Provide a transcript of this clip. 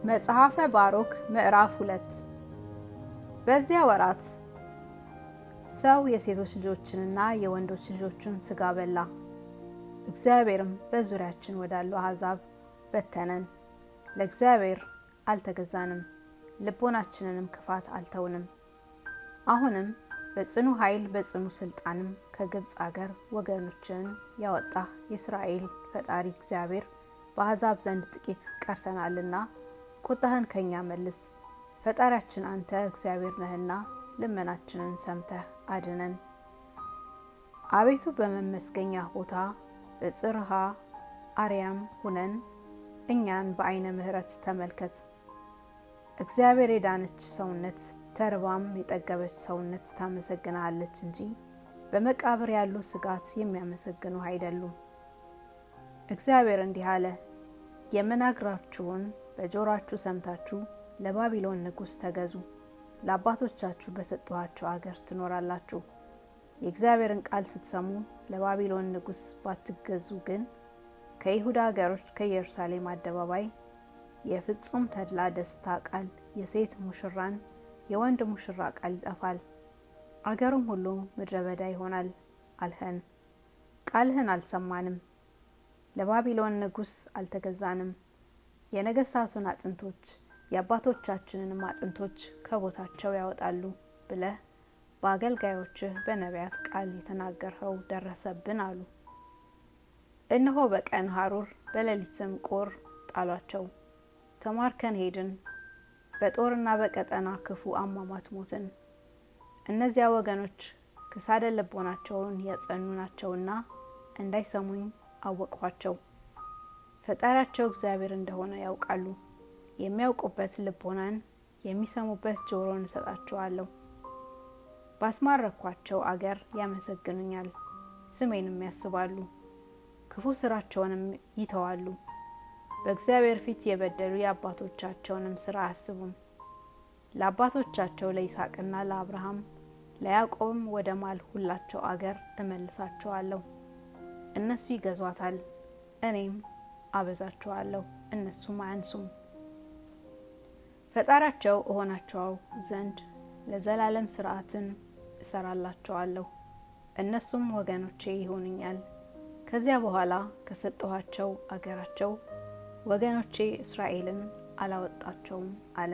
መጽሐፈ ባሮክ ምዕራፍ 2 በዚያ ወራት ሰው የሴቶች ልጆችንና የወንዶች ልጆችን ስጋ በላ። እግዚአብሔርም በዙሪያችን ወዳሉ አሕዛብ በተነን። ለእግዚአብሔር አልተገዛንም፣ ልቦናችንንም ክፋት አልተውንም። አሁንም በጽኑ ኃይል በጽኑ ስልጣንም ከግብጽ አገር ወገኖችን ያወጣህ የእስራኤል ፈጣሪ እግዚአብሔር በአሕዛብ ዘንድ ጥቂት ቀርተናልና ቁጣህን ከኛ መልስ። ፈጣሪያችን አንተ እግዚአብሔር ነህና ልመናችንን ሰምተህ አድነን። አቤቱ በመመስገኛ ቦታ በጽርሐ አርያም ሁነን እኛን በዓይነ ምሕረት ተመልከት። እግዚአብሔር የዳነች ሰውነት ተርባም የጠገበች ሰውነት ታመሰግናለች እንጂ በመቃብር ያሉ ስጋት የሚያመሰግኑ አይደሉም። እግዚአብሔር እንዲህ አለ፣ የምነግራችሁን በጆሮአችሁ ሰምታችሁ ለባቢሎን ንጉሥ ተገዙ። ለአባቶቻችሁ በሰጠኋቸው አገር ትኖራላችሁ። የእግዚአብሔርን ቃል ስትሰሙ ለባቢሎን ንጉሥ ባትገዙ ግን ከይሁዳ አገሮች ከኢየሩሳሌም አደባባይ የፍጹም ተድላ ደስታ ቃል፣ የሴት ሙሽራን የወንድ ሙሽራ ቃል ይጠፋል። አገሩም ሁሉ ምድረ በዳ ይሆናል አልኸን። ቃልህን አልሰማንም፣ ለባቢሎን ንጉሥ አልተገዛንም። የነገሥታቱን አጥንቶች የአባቶቻችንንም አጥንቶች ከቦታቸው ያወጣሉ ብለህ በአገልጋዮችህ በነቢያት ቃል የተናገርኸው ደረሰብን አሉ። እነሆ በቀን ሐሩር በሌሊትም ቁር ጣሏቸው። ተማርከን ሄድን፣ በጦርና በቀጠና ክፉ አሟሟት ሞትን። እነዚያ ወገኖች ክሳደ ልቦናቸውን ያጸኑ ናቸውና እንዳይሰሙኝ አወቅኋቸው። ፈጣሪያቸው እግዚአብሔር እንደሆነ ያውቃሉ። የሚያውቁበት ልቦናን የሚሰሙበት ጆሮን እሰጣቸዋለሁ። ባስማረኳቸው አገር ያመሰግኑኛል፣ ስሜንም ያስባሉ፣ ክፉ ስራቸውንም ይተዋሉ። በእግዚአብሔር ፊት የበደሉ የአባቶቻቸውንም ስራ አያስቡም። ለአባቶቻቸው ለይስሐቅና ለአብርሃም ለያዕቆብም ወደ ማልሁላቸው አገር እመልሳቸዋለሁ። እነሱ ይገዟታል፣ እኔም አበዛቸዋለሁ፣ እነሱም አያንሱም። ፈጣሪያቸው እሆናቸው ዘንድ ለዘላለም ስርዓትን እሰራላቸዋለሁ፣ እነሱም ወገኖቼ ይሆኑኛል። ከዚያ በኋላ ከሰጠኋቸው አገራቸው ወገኖቼ እስራኤልን አላወጣቸውም አለ።